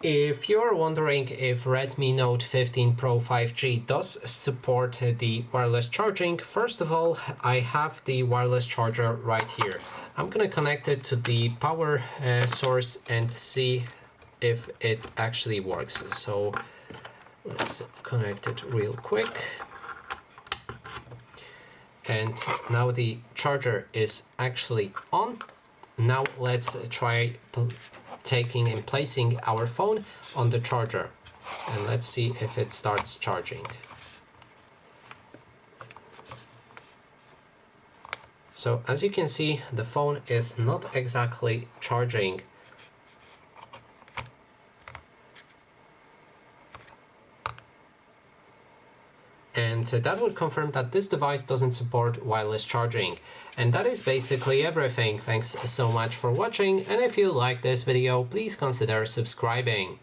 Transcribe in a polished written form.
If you're wondering if Redmi Note 15 Pro 5G does support the wireless charging, first of all, I have the wireless charger right here. I'm gonna connect it to the power source and see if it actually works. So let's connect it real quick. And now the charger is actually on. Now let's try taking and placing our phone on the charger, and let's see if it starts charging. So as you can see, the phone is not exactly charging. And that would confirm that this device doesn't support wireless charging. And that is basically everything. Thanks so much for watching, and if you like this video, please consider subscribing.